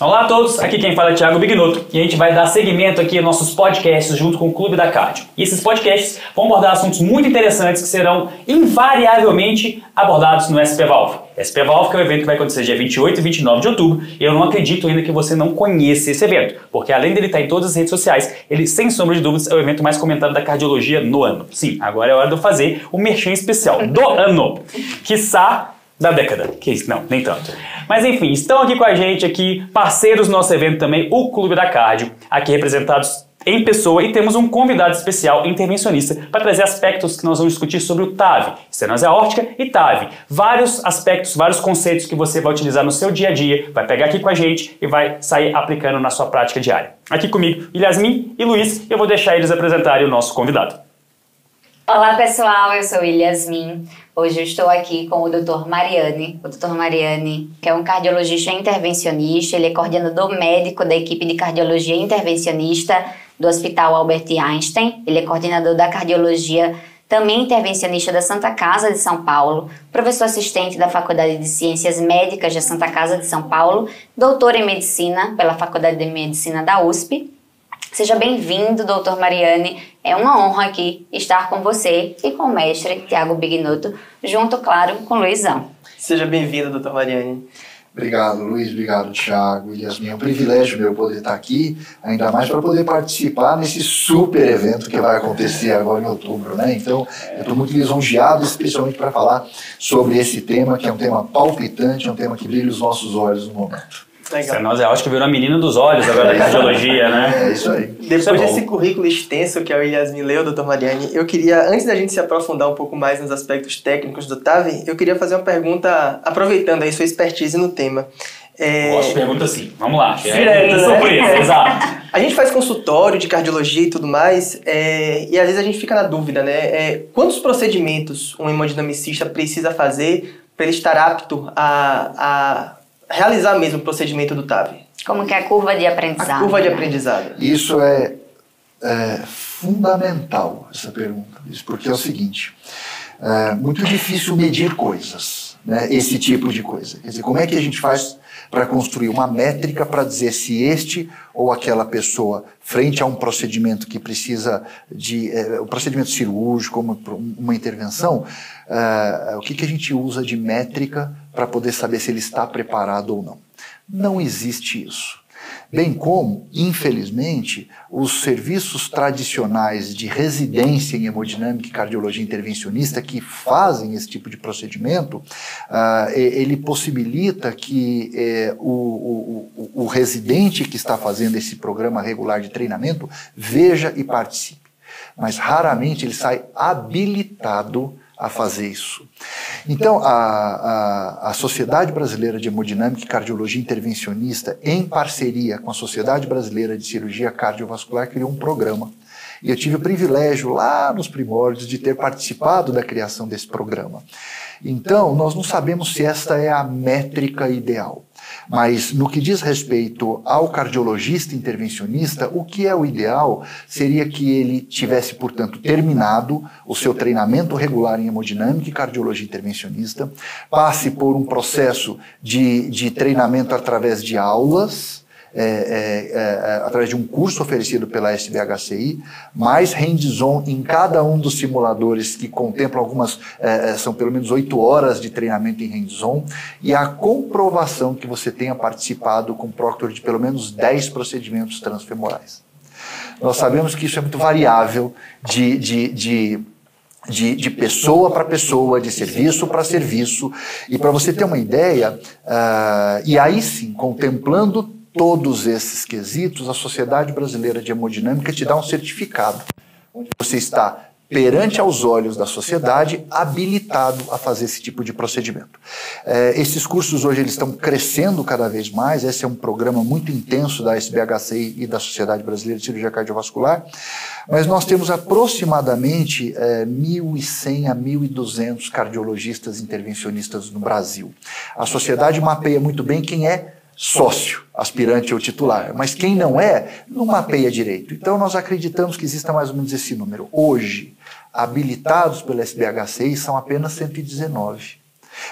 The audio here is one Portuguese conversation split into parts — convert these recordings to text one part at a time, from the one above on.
Olá a todos, aqui quem fala é Thiago Bignoto e a gente vai dar seguimento aqui aos nossos podcasts junto com o Clube da Cardio. E esses podcasts vão abordar assuntos muito interessantes que serão invariavelmente abordados no SP Valve. SP Valve que é um evento que vai acontecer dia 28 e 29 de outubro e eu não acredito ainda que você não conheça esse evento, porque além dele estar em todas as redes sociais, ele sem sombra de dúvidas é o evento mais comentado da cardiologia no ano. Sim, agora é hora de eu fazer o merchan especial do ano, quiçá da década. Que isso? Não, nem tanto. Mas enfim, estão aqui com a gente, parceiros do nosso evento também, o Clube da Cardio, aqui representados em pessoa, e temos um convidado especial, intervencionista, para trazer aspectos que nós vamos discutir sobre o TAV, estenose aórtica e TAV. Vários aspectos, vários conceitos que você vai utilizar no seu dia a dia, vai pegar aqui com a gente e vai sair aplicando na sua prática diária. Aqui comigo, Yasmin e Luiz, eu vou deixar eles apresentarem o nosso convidado. Olá pessoal, eu sou Yasmin. Hoje eu estou aqui com o Dr. Mariani. O Dr. Mariani, que é um cardiologista intervencionista, ele é coordenador médico da equipe de cardiologia intervencionista do Hospital Albert Einstein. Ele é coordenador da cardiologia também intervencionista da Santa Casa de São Paulo, professor assistente da Faculdade de Ciências Médicas da Santa Casa de São Paulo, doutor em Medicina pela Faculdade de Medicina da USP. Seja bem-vindo, doutor Mariani. É uma honra aqui estar com você e com o mestre Thiago Bignoto, junto, claro, com o Luizão. Seja bem-vindo, doutor Mariani. Obrigado, Luiz. Obrigado, Thiago e Yasmin. É um privilégio meu poder estar aqui, ainda mais para poder participar nesse super evento que vai acontecer agora em outubro, né? Então, eu estou muito lisonjeado, especialmente para falar sobre esse tema, que é um tema palpitante, é um tema que brilha os nossos olhos no momento. Estenose aórtica virou a menina dos olhos agora da cardiologia, né? É isso aí. Depois desse currículo extenso que a Yasmin leu, doutor Mariani, eu queria, antes da gente se aprofundar um pouco mais nos aspectos técnicos do TAV, eu queria fazer uma pergunta, aproveitando aí sua expertise no tema. Gosto de pergunta assim, vamos lá. Direto, surpresa, exato. A gente faz consultório de cardiologia e tudo mais, e às vezes a gente fica na dúvida, né? Quantos procedimentos um hemodinamicista precisa fazer para ele estar apto a realizar mesmo o procedimento do TAV? Como que é a curva de aprendizado? A curva de aprendizado. Isso é fundamental, essa pergunta, porque é o seguinte, é muito difícil medir coisas, né, esse tipo de coisa. Quer dizer, como é que a gente faz para construir uma métrica para dizer se este ou aquela pessoa, frente a um procedimento que precisa de um procedimento cirúrgico, uma intervenção, o que a gente usa de métrica para poder saber se ele está preparado ou não? Não existe isso. Bem como, infelizmente, os serviços tradicionais de residência em hemodinâmica e cardiologia intervencionista que fazem esse tipo de procedimento, ele possibilita que o residente que está fazendo esse programa regular de treinamento veja e participe. Mas raramente ele sai habilitado a fazer isso. Então, a Sociedade Brasileira de Hemodinâmica e Cardiologia Intervencionista, em parceria com a Sociedade Brasileira de Cirurgia Cardiovascular, criou um programa. E eu tive o privilégio, lá nos primórdios, de ter participado da criação desse programa. Então, nós não sabemos se esta é a métrica ideal. Mas no que diz respeito ao cardiologista intervencionista, o que é o ideal seria que ele tivesse, portanto, terminado o seu treinamento regular em hemodinâmica e cardiologia intervencionista, passe por um processo de treinamento através de aulas, através de um curso oferecido pela SBHCI, mais hands-on em cada um dos simuladores que contemplam são pelo menos 8 horas de treinamento em hands-on, e a comprovação que você tenha participado com proctor de pelo menos 10 procedimentos transfemorais. Nós sabemos que isso é muito variável de pessoa para pessoa, de serviço para serviço, e para você ter uma ideia, e aí sim, contemplando todos esses quesitos, a Sociedade Brasileira de Hemodinâmica te dá um certificado, onde você está, perante aos olhos da sociedade, habilitado a fazer esse tipo de procedimento. Esses cursos hoje eles estão crescendo cada vez mais, esse é um programa muito intenso da SBHCI e da Sociedade Brasileira de Cirurgia Cardiovascular, mas nós temos aproximadamente 1.100 a 1.200 cardiologistas intervencionistas no Brasil. A sociedade mapeia muito bem quem é sócio, aspirante ou titular, mas quem não mapeia direito. Então nós acreditamos que exista mais ou menos esse número. Hoje, habilitados pela SBHCI são apenas 119.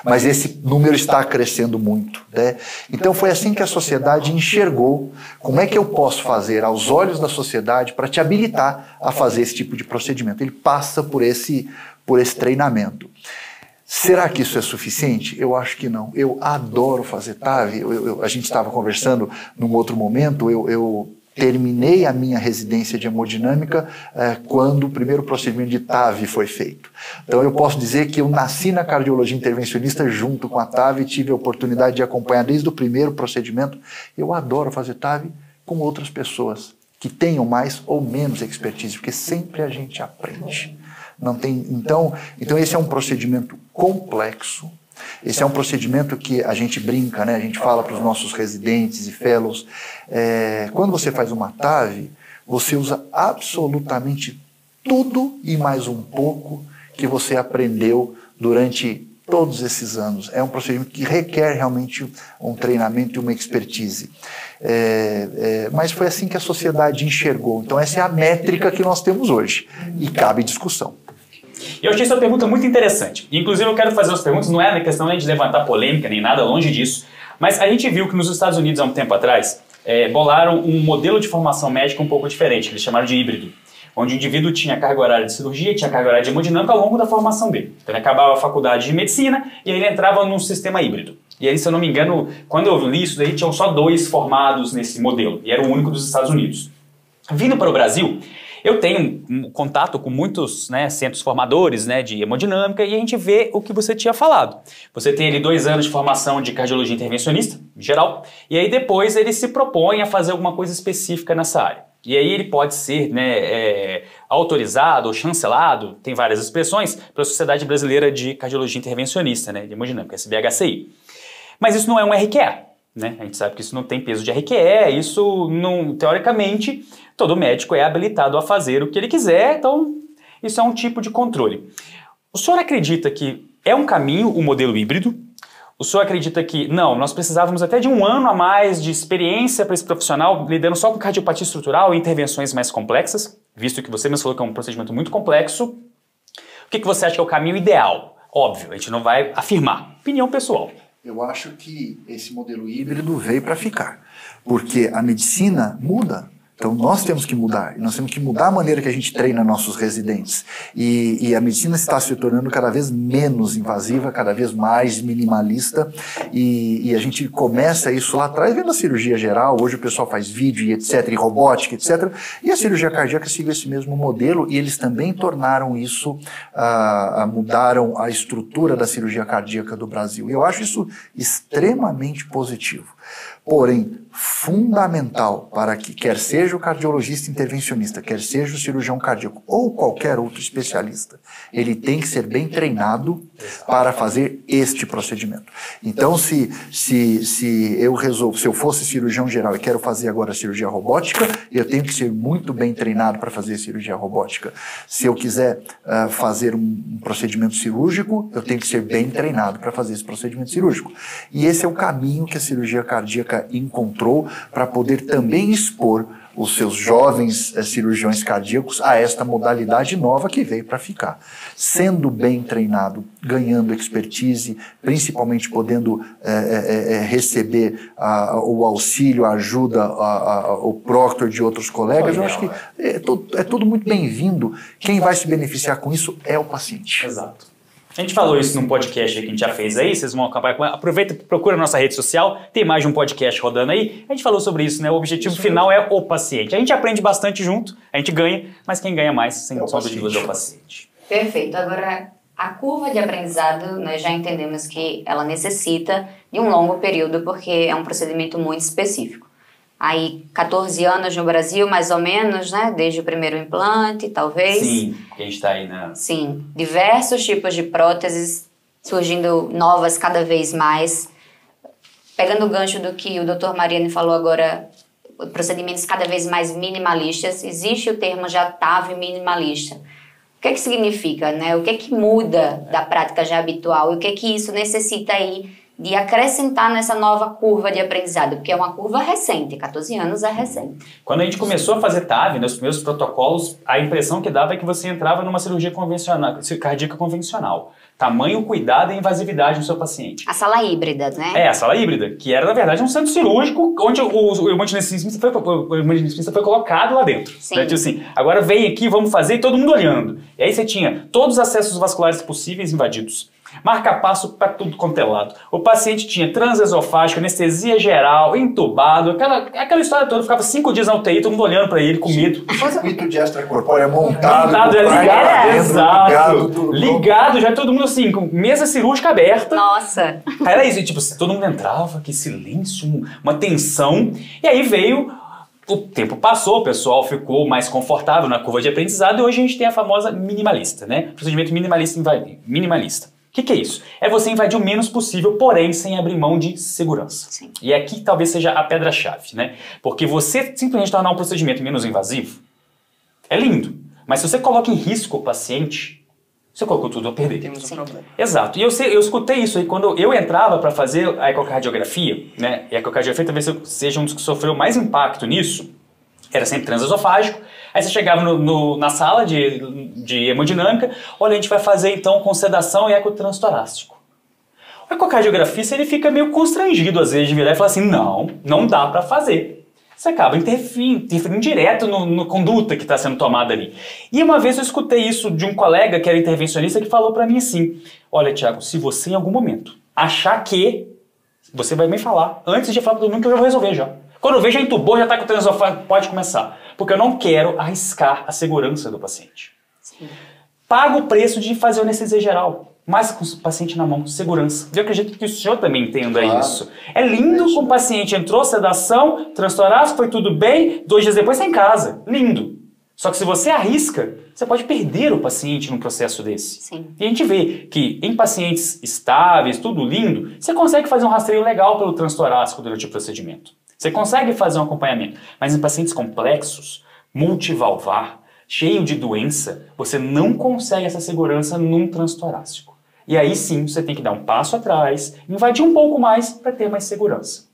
Mas esse número está crescendo muito, né? Então foi assim que a sociedade enxergou como é que eu posso fazer aos olhos da sociedade para te habilitar a fazer esse tipo de procedimento. Ele passa por esse treinamento. Será que isso é suficiente? Eu acho que não. Eu adoro fazer TAV. A gente estava conversando num outro momento, eu terminei a minha residência de hemodinâmica quando o primeiro procedimento de TAV foi feito. Então eu posso dizer que eu nasci na cardiologia intervencionista junto com a TAV e tive a oportunidade de acompanhar desde o primeiro procedimento. Eu adoro fazer TAV com outras pessoas que tenham mais ou menos expertise, porque sempre a gente aprende. Não tem, então esse é um procedimento complexo. Esse é um procedimento que a gente brinca, né? A gente fala para os nossos residentes e fellows, quando você faz uma TAV, você usa absolutamente tudo e mais um pouco que você aprendeu durante todos esses anos. É um procedimento que requer realmente um treinamento e uma expertise. Mas foi assim que a sociedade enxergou. Então essa é a métrica que nós temos hoje. E cabe discussão. E eu achei essa pergunta muito interessante. Inclusive eu quero fazer as perguntas, não é na questão nem de levantar polêmica nem nada, longe disso. Mas a gente viu que nos Estados Unidos há um tempo atrás, bolaram um modelo de formação médica um pouco diferente, que eles chamaram de híbrido. Onde o indivíduo tinha carga horária de cirurgia, tinha carga horária de hemodinâmica ao longo da formação dele. Então ele acabava a faculdade de medicina e aí ele entrava num sistema híbrido. E aí, se eu não me engano, quando eu li isso, daí tinham só 2 formados nesse modelo. E era o único dos Estados Unidos. Vindo para o Brasil, eu tenho um contato com muitos, né, centros formadores, né, de hemodinâmica e a gente vê o que você tinha falado. Você tem ali 2 anos de formação de cardiologia intervencionista, em geral, e aí depois ele se propõe a fazer alguma coisa específica nessa área. E aí ele pode ser, né, autorizado ou chancelado, tem várias expressões, pela Sociedade Brasileira de Cardiologia Intervencionista, né, de hemodinâmica, SBHCI. Mas isso não é um RQE, né? A gente sabe que isso não tem peso de RQE, isso não, teoricamente, todo médico é habilitado a fazer o que ele quiser, então isso é um tipo de controle. O senhor acredita que é um caminho o modelo híbrido? O senhor acredita que, não, nós precisávamos até de 1 ano a mais de experiência para esse profissional lidando só com cardiopatia estrutural e intervenções mais complexas, visto que você mesmo falou que é um procedimento muito complexo? O que você acha que é o caminho ideal? Óbvio, a gente não vai afirmar. Opinião pessoal. Eu acho que esse modelo híbrido veio para ficar, porque a medicina muda. Então nós temos que mudar, e nós temos que mudar a maneira que a gente treina nossos residentes. E a medicina está se tornando cada vez menos invasiva, cada vez mais minimalista, e a gente começa isso lá atrás vendo a cirurgia geral. Hoje o pessoal faz vídeo e etc, e robótica, etc, e a cirurgia cardíaca seguiu esse mesmo modelo, e eles também tornaram isso, mudaram a estrutura da cirurgia cardíaca do Brasil. E eu acho isso extremamente positivo. Porém, fundamental para que quer seja o cardiologista intervencionista, quer seja o cirurgião cardíaco ou qualquer outro especialista, ele tem que ser bem treinado para fazer este procedimento. Então, se eu fosse cirurgião geral e quero fazer agora a cirurgia robótica, eu tenho que ser muito bem treinado para fazer a cirurgia robótica. Se eu quiser fazer um procedimento cirúrgico, eu tenho que ser bem treinado para fazer esse procedimento cirúrgico. E esse é o caminho que a cirurgia cardíaca encontrou para poder também expor os seus jovens cirurgiões cardíacos a esta modalidade nova que veio para ficar. Sendo bem treinado, ganhando expertise, principalmente podendo receber o auxílio, a ajuda, o proctor de outros colegas, eu acho que é tudo muito bem-vindo. Quem vai se beneficiar com isso é o paciente. Exato. A gente falou isso num podcast que a gente já fez aí, vocês vão acompanhar. Aproveita e procura a nossa rede social, tem mais de um podcast rodando aí. A gente falou sobre isso, né? O objetivo final é o paciente. A gente aprende bastante junto, a gente ganha, mas quem ganha mais, sem sombra de dúvida, é o paciente. Perfeito. Agora, a curva de aprendizado, nós já entendemos que ela necessita de um longo período, porque é um procedimento muito específico. Aí, 14 anos no Brasil, mais ou menos, né? Desde o primeiro implante, talvez. Sim, que a gente está aí, né? Sim, diversos tipos de próteses, surgindo novas cada vez mais. Pegando o gancho do que o Dr. Mariane falou agora, procedimentos cada vez mais minimalistas, existe o termo já TAV minimalista. O que significa, né? O que muda da prática já habitual e o que isso necessita aí de acrescentar nessa nova curva de aprendizado, porque é uma curva recente, 14 anos é recente. Quando a gente começou a fazer TAV, nos primeiros protocolos, a impressão que dava é que você entrava numa cirurgia convencional, cardíaca convencional. Tamanho, cuidado e invasividade no seu paciente. A sala híbrida, né? A sala híbrida, que era, na verdade, um centro cirúrgico onde o hemodinamicista foi colocado lá dentro. Sim. Né? Tipo assim, agora vem aqui, vamos fazer, e todo mundo olhando. E aí você tinha todos os acessos vasculares possíveis invadidos. Marca-passo para tudo quanto é lado. O paciente tinha transesofágico, anestesia geral, entubado, aquela história toda. Ficava 5 dias na UTI, todo mundo olhando para ele com medo. Circuito de extracorpóreo montado. Ligado, já todo mundo assim, com mesa cirúrgica aberta. Nossa! Era isso, tipo, todo mundo entrava, que silêncio, uma tensão. E aí veio... O tempo passou, o pessoal ficou mais confortável na curva de aprendizado e hoje a gente tem a famosa minimalista, né? Procedimento minimalista. O que é isso? É você invadir o menos possível, porém sem abrir mão de segurança. Sim. E aqui talvez seja a pedra-chave, né? Porque você simplesmente tornar um procedimento menos invasivo é lindo, mas se você coloca em risco o paciente, você colocou tudo a perder. Temos um problema. Exato. E eu escutei isso aí quando eu entrava para fazer a ecocardiografia, né? E a ecocardiografia talvez seja um dos que sofreu mais impacto nisso. Era sempre transesofágico. Aí você chegava na sala de hemodinâmica, olha, a gente vai fazer então com sedação e ecotranstorácico. O ecocardiografista ele fica meio constrangido às vezes de virar e falar assim, não dá para fazer. Você acaba interferindo direto na conduta que está sendo tomada ali. E uma vez eu escutei isso de um colega que era intervencionista que falou para mim assim, olha, Thiago, se você em algum momento achar que você vai me falar, antes de falar para todo mundo que eu já vou resolver já. Quando eu vejo já entubou, já está com o transesofágico, pode começar. Porque eu não quero arriscar a segurança do paciente. Sim. Pago o preço de fazer anestesia geral, mas com o paciente na mão, segurança. Eu acredito que o senhor também entenda isso. É lindo que o paciente entrou, sedação, transtorácico, foi tudo bem, 2 dias depois está em casa. Lindo. Só que se você arrisca, você pode perder o paciente num processo desse. Sim. E a gente vê que em pacientes estáveis, tudo lindo, você consegue fazer um rastreio legal pelo transtorácico durante o procedimento. Você consegue fazer um acompanhamento, mas em pacientes complexos, multivalvar, cheio de doença, você não consegue essa segurança num transtorácico. E aí sim, você tem que dar um passo atrás, invadir um pouco mais para ter mais segurança.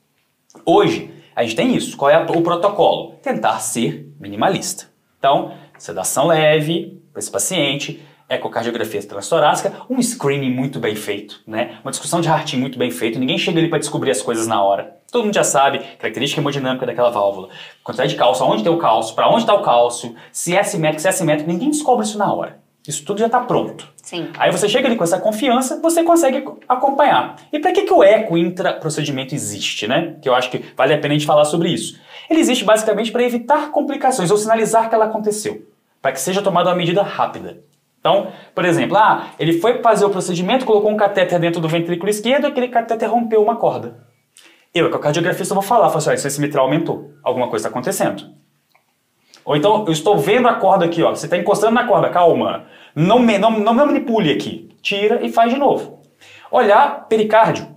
Hoje, a gente tem isso. Qual é o protocolo? Tentar ser minimalista. Então, sedação leve para esse paciente, ecocardiografia transtorácica, um screening muito bem feito, né? Uma discussão de heart muito bem feito, ninguém chega ali para descobrir as coisas na hora. Todo mundo já sabe característica hemodinâmica daquela válvula, quantidade de cálcio, aonde tem o cálcio, para onde está o cálcio, se é assimétrico, se é assimétrico, ninguém descobre isso na hora. Isso tudo já está pronto. Sim. Aí você chega ali com essa confiança, você consegue acompanhar. E para que o eco intraprocedimento existe, né? Que eu acho que vale a pena a gente falar sobre isso. Ele existe basicamente para evitar complicações ou sinalizar que ela aconteceu, para que seja tomada uma medida rápida. Então, por exemplo, ele foi fazer o procedimento, colocou um catéter dentro do ventrículo esquerdo, aquele catéter rompeu uma corda. Eu, que é o cardiografista, vou falar, olha, esse mitral aumentou, alguma coisa está acontecendo. Ou então, eu estou vendo a corda aqui, ó, você está encostando na corda, calma, não me manipule aqui, tira e faz de novo. Olhar pericárdio,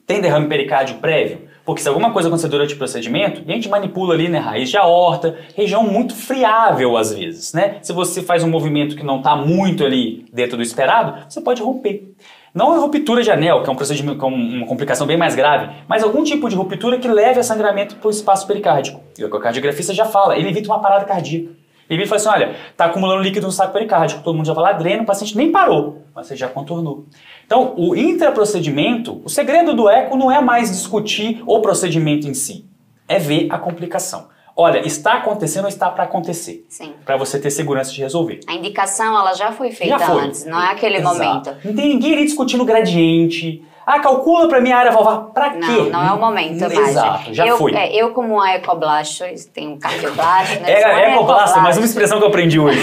tem derrame pericárdio prévio? Porque se alguma coisa acontecer durante o procedimento, a gente manipula ali, né, raiz de aorta, região muito friável às vezes, né? Se você faz um movimento que não está muito ali dentro do esperado, você pode romper. Não é ruptura de anel, que é um procedimento com uma complicação bem mais grave, mas algum tipo de ruptura que leve a sangramento para o espaço pericárdico. E o cardiografista já fala, ele evita uma parada cardíaca. Ele fala assim, olha, está acumulando líquido no saco pericárdico, todo mundo já fala dreno, o paciente nem parou, mas você já contornou. Então, o intraprocedimento, o segredo do eco não é mais discutir o procedimento em si, é ver a complicação. Olha, está acontecendo ou está para acontecer? Sim. Para você ter segurança de resolver. A indicação, ela já foi feita antes, não é aquele momento. Não tem ninguém ali discutindo gradiente. Calcula para mim a área valvar. Para quê? Não é o momento mais. Exato, já foi. Eu como uma ecoblasto, tenho um cardioblasto, né? Ecoblasto, mais uma expressão que eu aprendi hoje.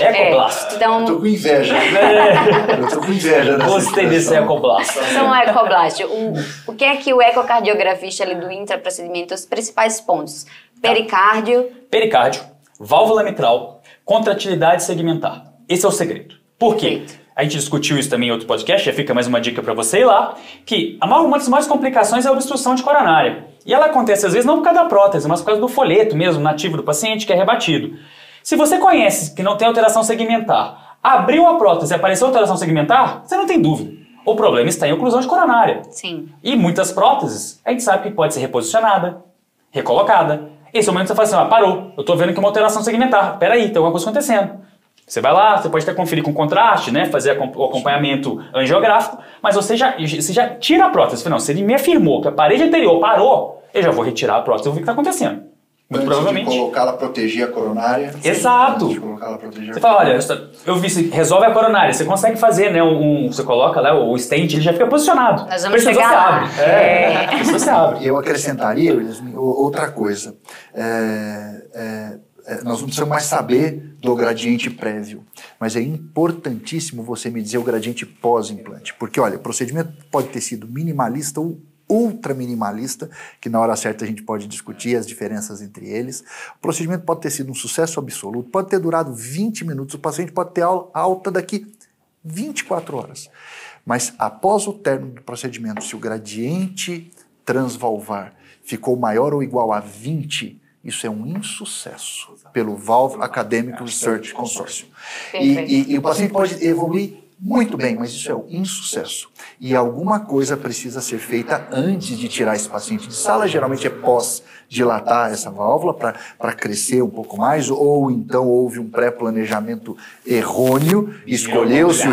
Ecoblasto. Então, eu tô com inveja. Eu tô com inveja dessa Gostei desse ecoblasto. Então, ecoblasto. O que é que o ecocardiografista ali do intraprocedimento, os principais pontos? Pericárdio, válvula mitral, contratilidade segmentar. Esse é o segredo. Por quê? Perfeito. A gente discutiu isso também em outro podcast, já fica mais uma dica para você ir lá, que uma das maiores complicações é a obstrução de coronária. E ela acontece às vezes não por causa da prótese, mas por causa do folheto mesmo, nativo do paciente, que é rebatido. Se você conhece que não tem alteração segmentar, abriu a prótese e apareceu alteração segmentar, você não tem dúvida. O problema está em oclusão de coronária. Sim. E muitas próteses, a gente sabe que pode ser reposicionada, recolocada. Esse momento você fala assim, parou, eu estou vendo que é uma alteração segmentar. Peraí, tem alguma coisa acontecendo. Você vai lá, você pode até conferir com contraste, né? Fazer o acompanhamento angiográfico, mas você já tira a prótese. Você fala, não, se ele me afirmou que a parede anterior parou, eu já vou retirar a prótese e vou ver o que está acontecendo. Muito provavelmente. De colocá-la, proteger a coronária. Exato. Antes de colocá-la, proteger você fala, olha, eu vi, você resolve a coronária, você consegue fazer, né? Você coloca lá o stent, ele já fica posicionado. Nós vamos chegar lá. Abre. Você abre. Eu acrescentaria, outra coisa. Nós não precisamos mais saber do gradiente prévio, mas é importantíssimo você me dizer o gradiente pós-implante, porque olha, o procedimento pode ter sido minimalista ou ultra minimalista, que na hora certa a gente pode discutir as diferenças entre eles. O procedimento pode ter sido um sucesso absoluto, pode ter durado 20 minutos, o paciente pode ter alta daqui 24 horas. Mas após o término do procedimento, se o gradiente transvalvar ficou maior ou igual a 20, isso é um insucesso pelo Valve Academic Research Consortium. E o paciente pode evoluir muito bem, mas isso é um insucesso. E alguma coisa precisa ser feita antes de tirar esse paciente de sala. Geralmente é pós-dilatar essa válvula para crescer um pouco mais, ou então houve um pré-planejamento errôneo, escolheu-se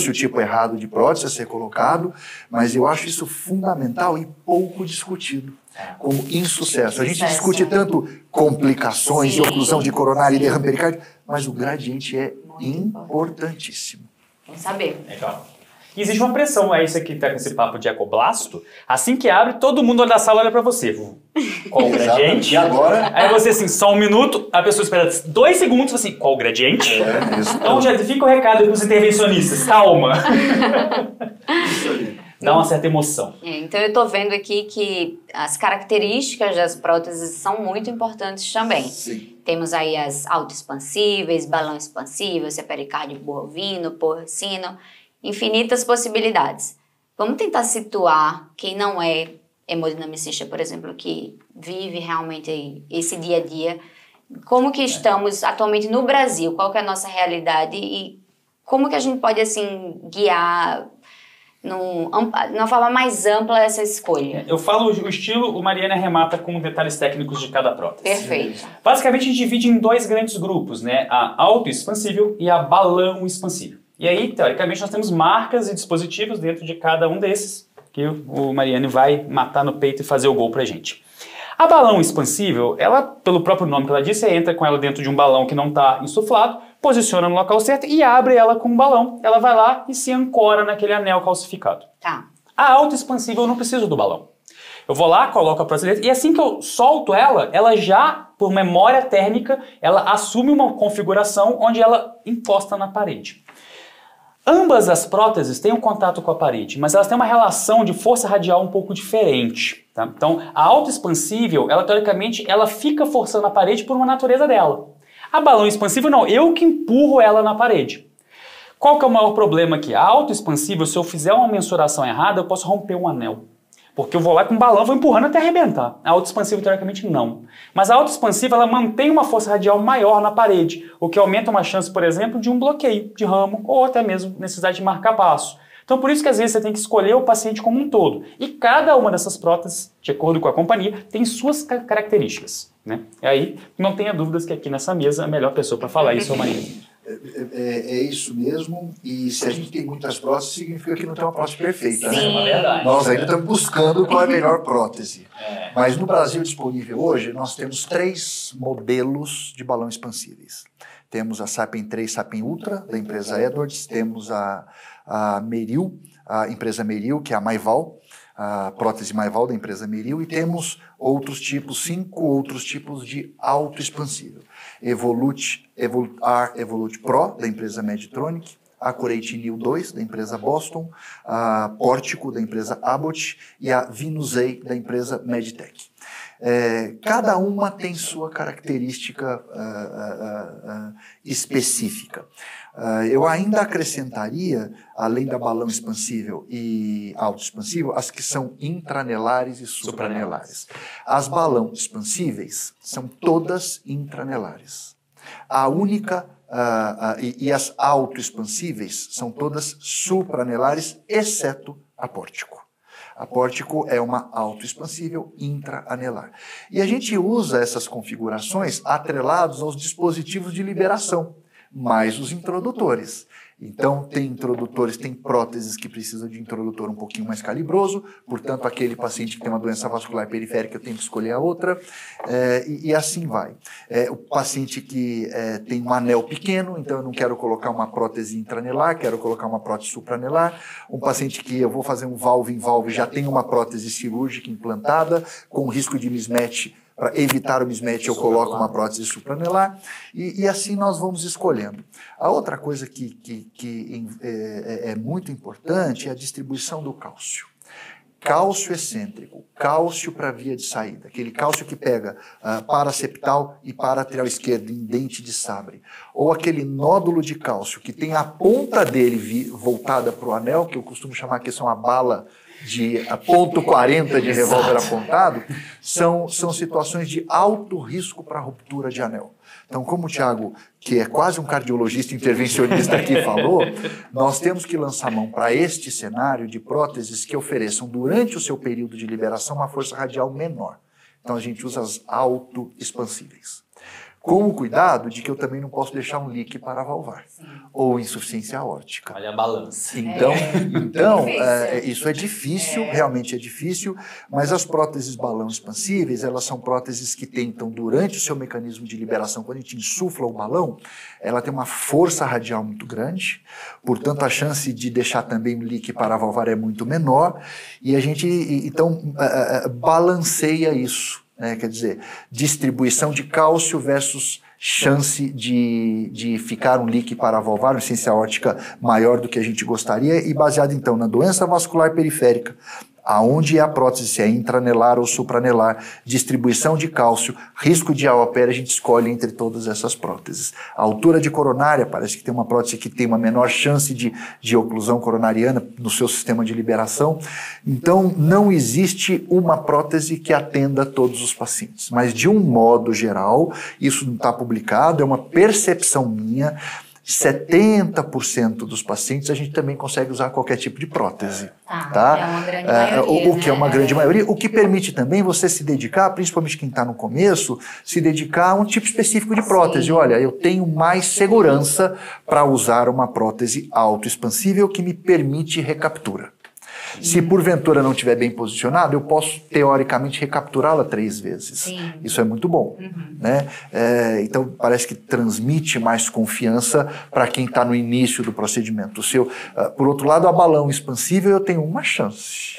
o tipo errado de prótese a ser colocado, mas eu acho isso fundamental e pouco discutido como insucesso. A gente discute tanto complicações de oclusão de coronária e derrame pericárdico, mas o gradiente é importantíssimo. Vamos saber. Legal. E existe uma pressão, isso aqui tá com esse papo de ecoblasto, assim que abre, todo mundo da sala olha pra você. Qual o gradiente? E agora? Aí você assim, só um minuto, a pessoa espera 2 segundos, assim, qual o gradiente? Isso. Então já fica o recado para os intervencionistas, calma. Dá uma certa emoção. Então eu tô vendo aqui que as características das próteses são muito importantes também. Sim. Temos aí as autoexpansíveis, balão expansível, pericárdio bovino, porcino, infinitas possibilidades. Vamos tentar situar quem não é hemodinamicista, por exemplo, que vive realmente esse dia a dia. Como que estamos atualmente no Brasil? Qual que é a nossa realidade? E como que a gente pode, assim, guiar numa forma mais ampla essa escolha? Eu falo o estilo, o Mariana arremata com detalhes técnicos de cada prótese. Perfeito. Basicamente a gente divide em 2 grandes grupos, né? A autoexpansível e a balão expansível. E aí, teoricamente, nós temos marcas e dispositivos dentro de cada um desses, que o Mariane vai matar no peito e fazer o gol pra gente. A balão expansível, ela, pelo próprio nome que ela disse, você entra com ela dentro de um balão que não está insuflado, posiciona no local certo e abre ela com um balão. Ela vai lá e se ancora naquele anel calcificado. Tá. A autoexpansível eu não preciso do balão. Eu vou lá, coloco a prótese dentro e assim que eu solto ela já, por memória térmica, ela assume uma configuração onde ela encosta na parede. Ambas as próteses têm um contato com a parede, mas elas têm uma relação de força radial um pouco diferente. Tá? Então, a autoexpansível, ela teoricamente, ela fica forçando a parede por uma natureza dela. A balão expansível não, eu que empurro ela na parede. Qual que é o maior problema aqui? A autoexpansível, se eu fizer uma mensuração errada, eu posso romper um anel. Porque eu vou lá com um balão, vou empurrando até arrebentar. A autoexpansiva, teoricamente, não. Mas a autoexpansiva, ela mantém uma força radial maior na parede, o que aumenta uma chance, por exemplo, de um bloqueio de ramo ou até mesmo necessidade de marcar passo. Então, por isso que às vezes você tem que escolher o paciente como um todo. E cada uma dessas próteses, de acordo com a companhia, tem suas características. Né? E aí, não tenha dúvidas que aqui nessa mesa, a melhor pessoa para falar isso é o Maria. É isso mesmo, e se a gente tem muitas próteses, significa que não tem uma prótese perfeita, Sim. né? É uma verdade. Nós ainda estamos buscando qual é a melhor prótese. Mas no Brasil disponível hoje, nós temos 3 modelos de balão expansíveis. Temos a Sapien 3 Sapien Ultra, da empresa Edwards, temos a Meril, a empresa Meril, que é a Maival, a prótese Maival da empresa Meril, e temos outros tipos, 5 outros tipos de autoexpansível. Evolute Pro, da empresa Medtronic, a Accurate Neo 2, da empresa Boston, a Pórtico, da empresa Abbott, e a Vinusei, da empresa Meditech. Cada uma tem sua característica específica. Eu ainda acrescentaria, além da balão expansível e autoexpansível, as que são intranelares e supranelares. As balão expansíveis são todas intranelares. A única e as autoexpansíveis são todas supranelares, exceto a pórtico. A pórtico é uma autoexpansível intraanelar. E a gente usa essas configurações atrelados aos dispositivos de liberação, mais os introdutores. Então, tem introdutores, tem próteses que precisam de introdutor um pouquinho mais calibroso, portanto, aquele paciente que tem uma doença vascular periférica, eu tenho que escolher a outra, e assim vai. O paciente que tem um anel pequeno, então eu não quero colocar uma prótese intranelar, quero colocar uma prótese supranelar. Um paciente que eu vou fazer um valve em valve, já tem uma prótese cirúrgica implantada, com risco de mismatch. Para evitar o mismatch, eu coloco uma prótese supranelar e assim nós vamos escolhendo. A outra coisa que é muito importante é a distribuição do cálcio. Cálcio excêntrico, cálcio para via de saída, aquele cálcio que pega paraseptal e paraarterial esquerdo em dente de sabre, ou aquele nódulo de cálcio que tem a ponta dele voltada para o anel, que eu costumo chamar que são a bala de ponto .40 de revólver apontado, são situações de alto risco para ruptura de anel. Então, como o Thiago, que é quase um cardiologista intervencionista aqui falou, nós temos que lançar mão para este cenário de próteses que ofereçam, durante o seu período de liberação, uma força radial menor. Então, a gente usa as autoexpansíveis. Com o cuidado de que eu também não posso deixar um leak paravalvar ou insuficiência aórtica. Olha a balança. Então isso é difícil, realmente é difícil, mas as próteses balão expansíveis, elas são próteses que tentam, durante o seu mecanismo de liberação, quando a gente insufla o balão, ela tem uma força radial muito grande, portanto a chance de deixar também o leak paravalvar é muito menor, e a gente, então, balanceia isso. Quer dizer, distribuição de cálcio versus chance de ficar um leak paravalvar, uma insuficiência aórtica maior do que a gente gostaria, e baseado então na doença vascular periférica, aonde é a prótese, se é intranelar ou supranelar, distribuição de cálcio, risco de AOPR, a gente escolhe entre todas essas próteses. A altura de coronária, parece que tem uma prótese que tem uma menor chance de oclusão coronariana no seu sistema de liberação. Então, não existe uma prótese que atenda todos os pacientes. Mas, de um modo geral, isso não está publicado, é uma percepção minha, 70% dos pacientes a gente também consegue usar qualquer tipo de prótese. Tá? É uma grande maioria, o que é uma grande maioria, o que permite também você se dedicar, principalmente quem está no começo, se dedicar a um tipo específico de prótese. Sim. Olha, eu tenho mais segurança para usar uma prótese autoexpansível que me permite recaptura. Se porventura não estiver bem posicionado, eu posso, teoricamente, recapturá-la 3 vezes. Sim. Isso é muito bom. Né? Então, parece que transmite mais confiança para quem está no início do procedimento. Por outro lado, a balão expansível, eu tenho uma chance.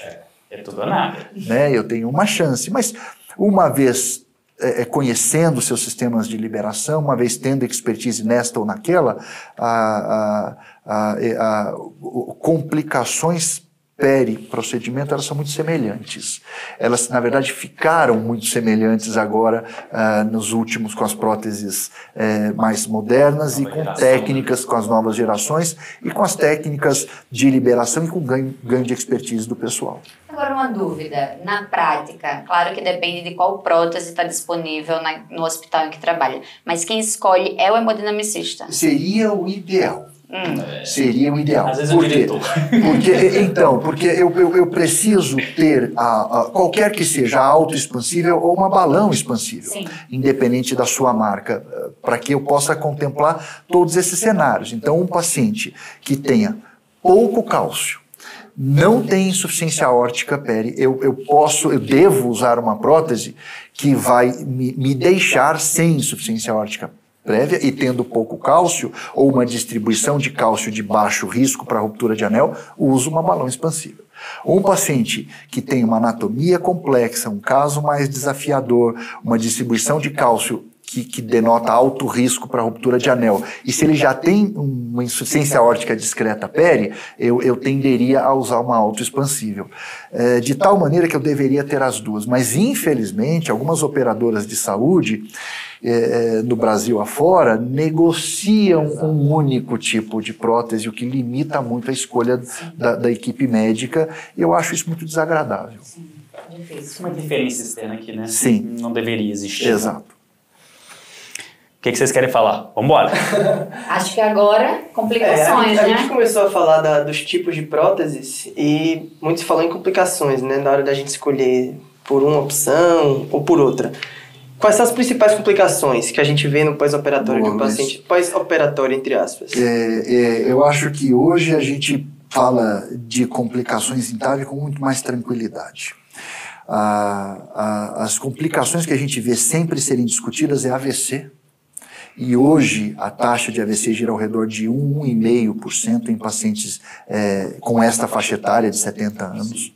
É tudo ou nada. Né? Eu tenho uma chance. Mas, uma vez conhecendo seus sistemas de liberação, uma vez tendo expertise nesta ou naquela, complicações procedimento, elas são muito semelhantes. Elas, na verdade, ficaram muito semelhantes agora nos últimos, com as próteses mais modernas e com técnicas, com as novas gerações e com as técnicas de liberação e com ganho de expertise do pessoal. Agora, uma dúvida. Na prática, claro que depende de qual prótese está disponível no hospital em que trabalha, mas quem escolhe é o hemodinamicista? Seria o ideal. Seria o ideal. Às vezes é o diretor. Porque eu preciso ter, qualquer que seja, a autoexpansível ou uma balão expansível, Sim. independente da sua marca, para que eu possa contemplar todos esses cenários. Então, um paciente que tenha pouco cálcio, não tem insuficiência aórtica peri, eu devo usar uma prótese que vai me deixar sem insuficiência aórtica prévia e tendo pouco cálcio, ou uma distribuição de cálcio de baixo risco para ruptura de anel, uso uma balão expansível. Um paciente que tem uma anatomia complexa, um caso mais desafiador, uma distribuição de cálcio que denota alto risco para ruptura de anel, e se ele já tem uma insuficiência aórtica discreta peri, eu tenderia a usar uma autoexpansível. De tal maneira que eu deveria ter as duas, mas infelizmente algumas operadoras de saúde no Brasil afora negociam um único tipo de prótese, o que limita muito a escolha da equipe médica, e eu acho isso muito desagradável. Sim, difícil. Uma diferença externa aqui, né? Sim. Não deveria existir. Exato. O que vocês querem falar? Vamos embora. Acho que agora, complicações, a né? gente começou a falar dos tipos de próteses e muito se falou em complicações, né? Na hora da gente escolher por uma opção ou por outra. Quais são as principais complicações que a gente vê no pós-operatório de um paciente? Pós-operatório, entre aspas. Eu acho que hoje a gente fala de complicações em TAV com muito mais tranquilidade. As complicações que a gente vê sempre serem discutidas é AVC. E hoje a taxa de AVC gira ao redor de 1,5% em pacientes com esta faixa etária de 70 anos.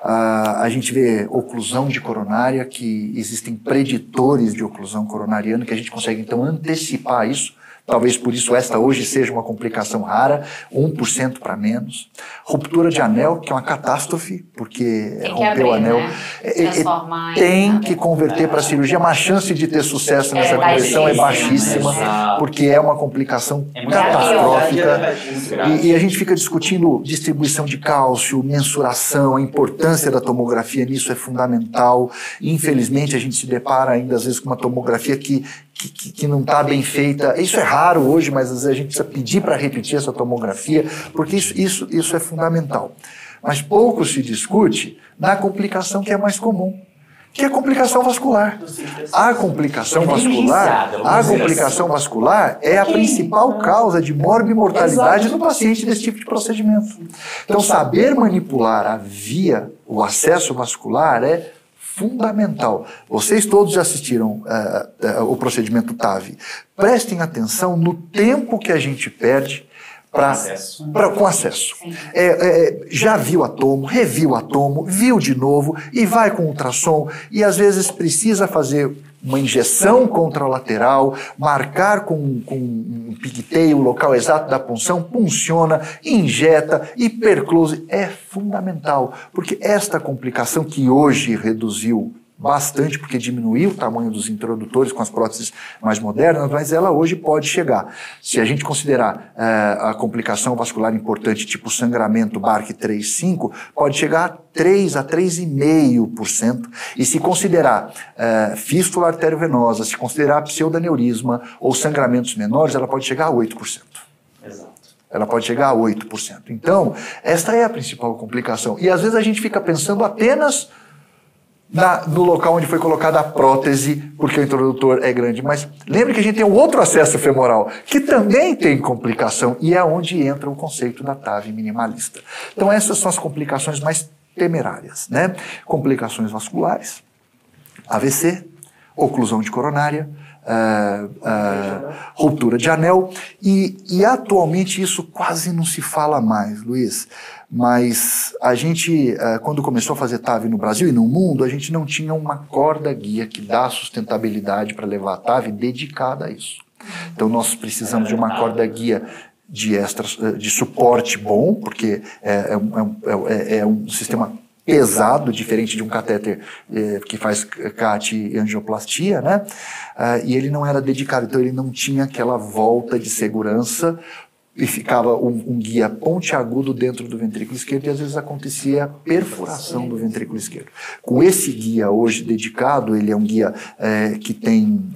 A gente vê oclusão de coronária, que existem preditores de oclusão coronariana, que a gente consegue então antecipar isso. Talvez por isso esta hoje seja uma complicação rara, 1% para menos. Ruptura de anel, que é uma catástrofe, porque romper o anel. Né? Transformar tem que converter para cirurgia, mas a chance de ter sucesso nessa conversão é baixíssima, porque é uma complicação catastrófica. E a gente fica discutindo distribuição de cálcio, mensuração, a importância da tomografia nisso é fundamental. Infelizmente, a gente se depara ainda às vezes com uma tomografia que não está bem feita. Isso é raro hoje, mas às vezes a gente precisa pedir para repetir essa tomografia, porque isso é fundamental. Mas pouco se discute na complicação que é mais comum, que é a complicação vascular. A complicação vascular é a principal causa de morbimortalidade no paciente desse tipo de procedimento. Então, saber manipular o acesso vascular é fundamental. Vocês todos já assistiram o procedimento TAV. Prestem atenção no tempo que a gente perde com acesso. Já viu a tomo, reviu a tomo, viu de novo e vai com ultrassom e às vezes precisa fazer uma injeção contralateral, marcar com um pigtail o local exato da punção, punciona, injeta, hiperclose, é fundamental, porque esta complicação que hoje reduziu bastante, porque diminuiu o tamanho dos introdutores com as próteses mais modernas, mas ela hoje pode chegar. Se a gente considerar a complicação vascular importante, tipo sangramento BARC 3,5, pode chegar a 3 a 3,5%. E se considerar fístula arteriovenosa, se considerar pseudaneurisma ou sangramentos menores, ela pode chegar a 8%. Exato. Ela pode chegar a 8%. Então, esta é a principal complicação. E às vezes a gente fica pensando apenas no local onde foi colocada a prótese, porque o introdutor é grande. Mas lembre que a gente tem um outro acesso femoral, que também tem complicação, e é onde entra o conceito da TAV minimalista. Então essas são as complicações mais temerárias, né? Complicações vasculares, AVC, oclusão de coronária, ruptura de anel, e atualmente isso quase não se fala mais, Luiz. Mas a gente, quando começou a fazer TAV no Brasil e no mundo, a gente não tinha uma corda guia que dá sustentabilidade para levar a TAV dedicada a isso. Então nós precisamos de uma corda guia de suporte bom, porque é um sistema pesado, diferente de um catéter que faz CAT e angioplastia, né? E ele não era dedicado, então ele não tinha aquela volta de segurança e ficava um guia pontiagudo dentro do ventrículo esquerdo e às vezes acontecia a perfuração do ventrículo esquerdo. Com esse guia hoje dedicado, ele é um guia que tem,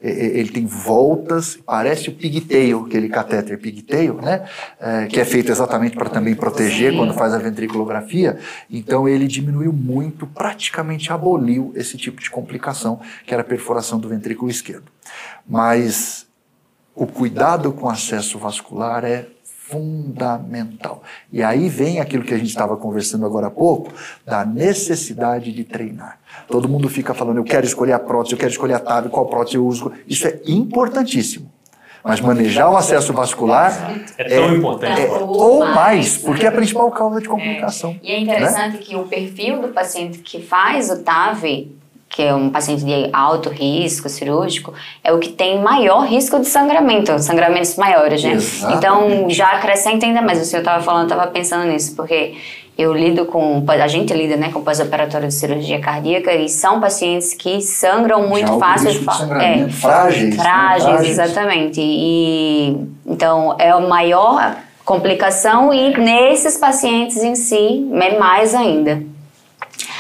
ele tem voltas, parece o pigtail, aquele catéter pigtail, né? Que é feito exatamente para também proteger quando faz a ventriculografia. Então ele diminuiu muito, praticamente aboliu esse tipo de complicação, que era a perfuração do ventrículo esquerdo. Mas o cuidado com o acesso vascular é fundamental. E aí vem aquilo que a gente estava conversando agora há pouco, da necessidade de treinar. Todo mundo fica falando, eu quero escolher a prótese, eu quero escolher a TAV, qual prótese eu uso. Isso é importantíssimo. Mas manejar o acesso vascular é tão importante. Ou mais, porque é a principal causa de complicação. E é interessante, né, que o perfil do paciente que faz o TAV, que é um paciente de alto risco cirúrgico, é o que tem maior risco de sangramento, sangramentos maiores, né? Exatamente. Então, já acrescenta ainda mais. O senhor estava pensando nisso, porque a gente lida, né, com pós-operatório de cirurgia cardíaca e são pacientes que sangram muito fácil. Frágeis, exatamente. E, então, é a maior complicação e nesses pacientes em si, mais ainda.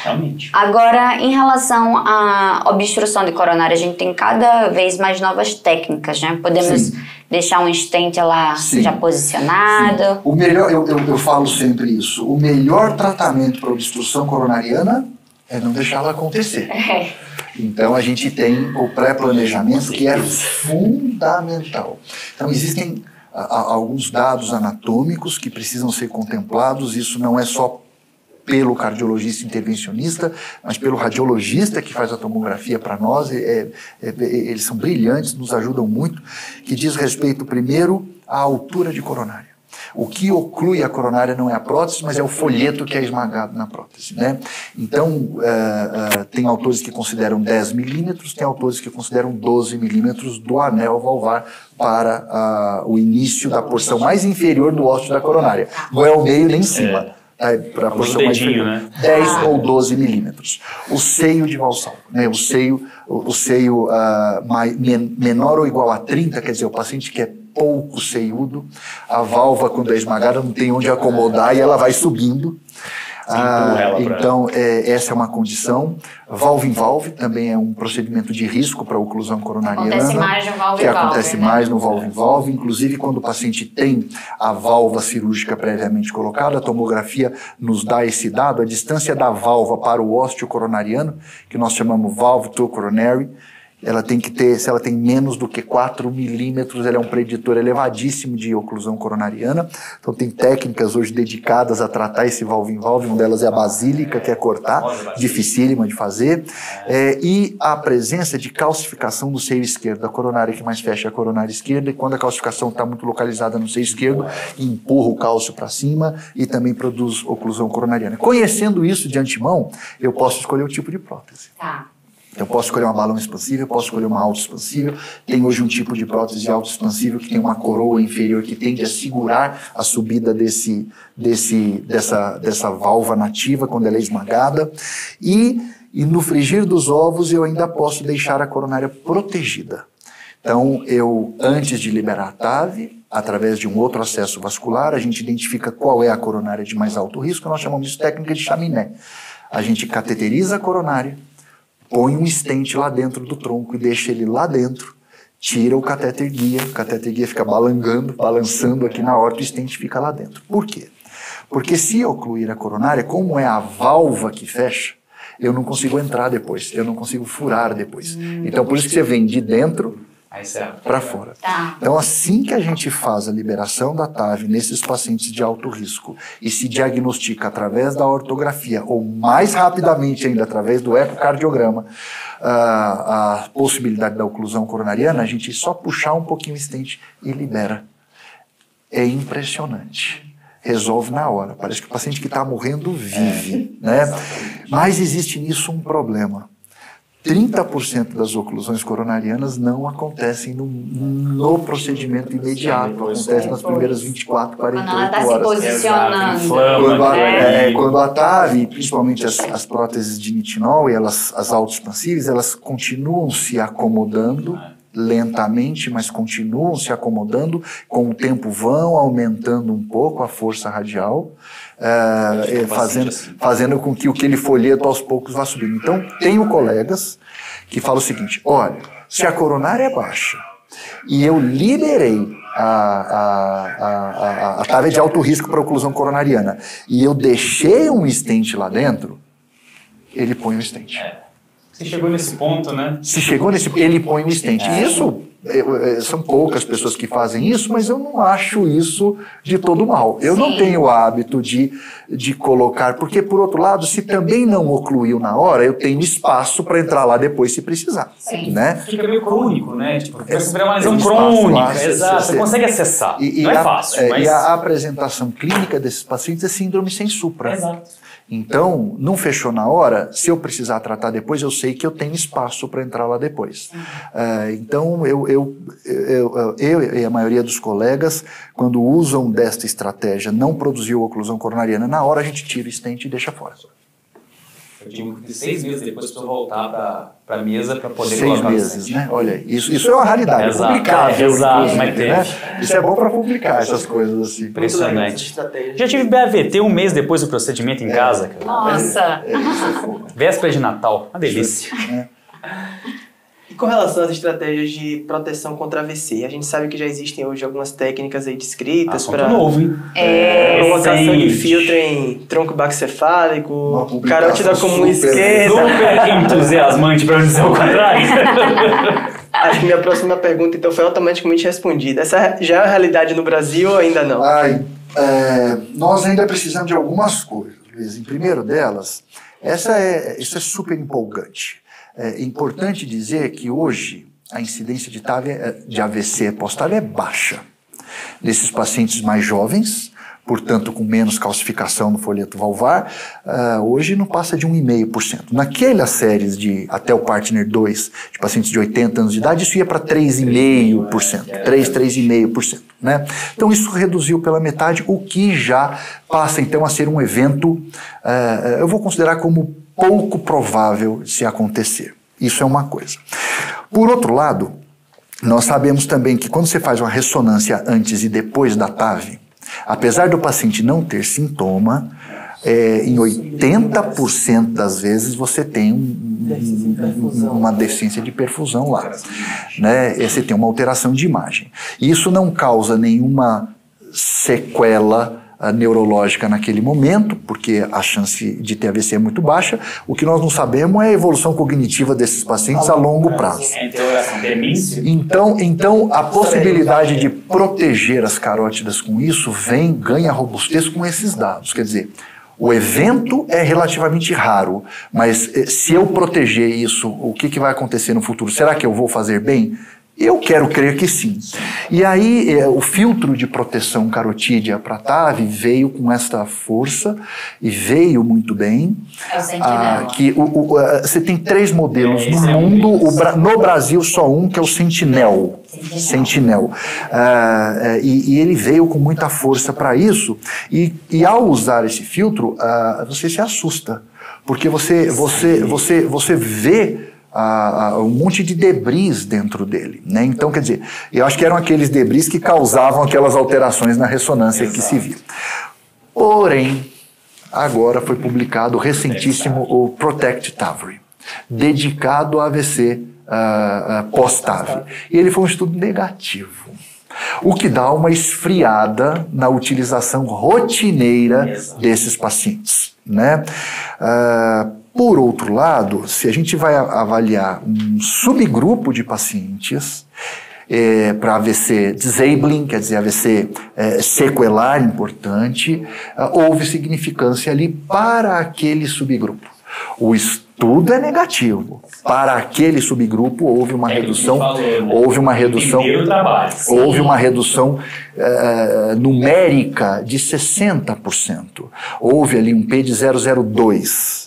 Realmente. Agora, em relação à obstrução de coronária, a gente tem cada vez mais novas técnicas, né? Podemos deixar um stent lá já posicionado. Sim. O melhor, eu falo sempre isso, o melhor tratamento para obstrução coronariana é não deixá-la acontecer. Então a gente tem o pré-planejamento que é fundamental. Então existem alguns dados anatômicos que precisam ser contemplados, isso não é só pelo cardiologista intervencionista, mas pelo radiologista que faz a tomografia para nós, eles são brilhantes, nos ajudam muito, que diz respeito primeiro à altura de coronária. O que oclui a coronária não é a prótese, mas é o folheto que é esmagado na prótese, né? Então, tem autores que consideram 10 milímetros, tem autores que consideram 12 milímetros do anel valvar para o início da porção mais inferior do ósseo da coronária. Não é o meio nem em cima. Para a porção mais inferior, né? 10 ou 12 milímetros. O seio de Valsalva, né? O seio menor ou igual a 30, quer dizer, o paciente que é pouco seiudo, a válvula, quando é esmagada, não tem onde acomodar e ela vai subindo. Então, essa é uma condição. Valve em valve também é um procedimento de risco para a oclusão coronariana. Acontece mais no valve em valve. Acontece mais no valve em valve. Inclusive, quando o paciente tem a válvula cirúrgica previamente colocada, a tomografia nos dá esse dado, a distância da válvula para o ósteo coronariano, que nós chamamos valve to coronary, ela tem que ter, se ela tem menos do que 4 milímetros, ela é um preditor elevadíssimo de oclusão coronariana. Então tem técnicas hoje dedicadas a tratar esse valve em valve, uma delas é a basílica, que é cortar, dificílima de fazer, e a presença de calcificação no seio esquerdo. A coronária que mais fecha é a coronária esquerda, e quando a calcificação está muito localizada no seio esquerdo, empurra o cálcio para cima e também produz oclusão coronariana. Conhecendo isso de antemão, eu posso escolher o tipo de prótese. Tá. Eu posso escolher uma balão expansível, eu posso escolher uma autoexpansível. Tem hoje um tipo de prótese autoexpansível que tem uma coroa inferior que tende a segurar a subida dessa válvula nativa quando ela é esmagada. E no frigir dos ovos eu ainda posso deixar a coronária protegida. Então, antes de liberar a TAV, através de um outro acesso vascular, a gente identifica qual é a coronária de mais alto risco, nós chamamos de técnica de chaminé. A gente cateteriza a coronária, põe um stent lá dentro do tronco e deixa ele lá dentro, tira o catéter guia fica balançando aqui na aorta e o stent fica lá dentro. Por quê? Porque se ocluir a coronária, como é a válvula que fecha, eu não consigo entrar depois, eu não consigo furar depois. Então por isso que você vem de dentro para fora. Tá. Então assim que a gente faz a liberação da TAV nesses pacientes de alto risco e se diagnostica através da ortografia ou mais rapidamente ainda através do ecocardiograma a possibilidade da oclusão coronariana, a gente só puxar um pouquinho o stent e libera. É impressionante. Resolve na hora. Parece que o paciente que está morrendo vive, né? Mas existe nisso um problema. 30% das oclusões coronarianas não acontecem no procedimento imediato, acontece nas primeiras 24, 48 horas. Quando ela está se posicionando. Quando a TAV, principalmente as próteses de nitinol e as autoexpansíveis, elas continuam se acomodando lentamente, mas continuam se acomodando, com o tempo vão aumentando um pouco a força radial, fazendo com que aquele folheto aos poucos vá subindo. Então, tenho colegas que falam o seguinte: olha, se a coronária é baixa e eu liberei a TAV de alto risco para oclusão coronariana e eu deixei um stent lá dentro, ele põe um stent. Se chegou nesse ponto, né? Se chegou nesse ponto, ele põe um stent. Isso, são poucas pessoas que fazem isso, mas eu não acho isso de todo mal. Eu não tenho o hábito de colocar, porque por outro lado, se também não ocluiu na hora, eu tenho espaço para entrar lá depois se precisar. Né? Fica meio crônico, né? Tipo, fica uma lesão crônica, exato. Você consegue acessar. Não é fácil. Mas... E a apresentação clínica desses pacientes é síndrome sem supra. Exato. Então, não fechou na hora, se eu precisar tratar depois, eu sei que eu tenho espaço para entrar lá depois. Então, eu e a maioria dos colegas, quando usam desta estratégia, não produziu oclusão coronariana, na hora a gente tira o stent e deixa fora. Eu tive que 6 meses depois para voltar para a mesa para poder 6 colocar meses, né? Olha, isso é uma raridade. Exato, Publicável, exato, mas inclusive, né? Isso é bom para publicar essas coisas assim. Impressionante. Já tive BAVT 1 mês depois do procedimento em casa. Cara. Nossa! Véspera de Natal, uma delícia. E com relação às estratégias de proteção contra AVC, a gente sabe que já existem hoje algumas técnicas aí descritas para novo, hein? colocação de filtro em tronco baxcefálico, carótida comum esquerda. Super entusiasmante, para não dizer o contrário. Acho que minha próxima pergunta, então, foi automaticamente respondida. Essa já é a realidade no Brasil ou ainda não? Nós ainda precisamos de algumas coisas, Luiz. Em primeiro delas, isso é super empolgante. É importante dizer que hoje a incidência de AVC pós-TAV é baixa. Nesses pacientes mais jovens, portanto com menos calcificação no folheto valvar, hoje não passa de 1,5%. Naquelas séries de até o Partner 2, de pacientes de 80 anos de idade, isso ia para 3,5%, 3,5%. Né? Então isso reduziu pela metade, o que já passa então a ser um evento, eu vou considerar como pouco provável de se acontecer. Isso é uma coisa. Por outro lado, nós sabemos também que quando você faz uma ressonância antes e depois da TAV, apesar do paciente não ter sintoma, em 80% das vezes você tem uma deficiência de perfusão lá. Né? Você tem uma alteração de imagem. Isso não causa nenhuma sequela neurológica naquele momento, porque a chance de ter AVC é muito baixa. O que nós não sabemos é a evolução cognitiva desses pacientes a longo prazo. Então a possibilidade de proteger as carótidas com isso ganha robustez com esses dados. Quer dizer, o evento é relativamente raro, mas se eu proteger isso, o que vai acontecer no futuro? Será que eu vou fazer bem? Eu quero crer que sim. E aí o filtro de proteção carotídea para TAV veio com esta força e veio muito bem. Você tem 3 modelos no mundo, no Brasil só um, que é o Sentinel. E ele veio com muita força para isso, e ao usar esse filtro, você se assusta, porque você vê um monte de debris dentro dele, né? Então, quer dizer, eu acho que eram aqueles debris que causavam aquelas alterações na ressonância que se viu. Porém, agora foi publicado recentíssimo o Protect TAVR, dedicado a AVC pós-TAV. E ele foi um estudo negativo, o que dá uma esfriada na utilização rotineira desses pacientes, né? Por outro lado, se a gente vai avaliar um subgrupo de pacientes para AVC disabling, quer dizer, AVC sequelar importante, houve significância ali para aquele subgrupo. O estudo é negativo. Para aquele subgrupo houve uma redução, numérica de 60%. Houve ali um P de 0,02.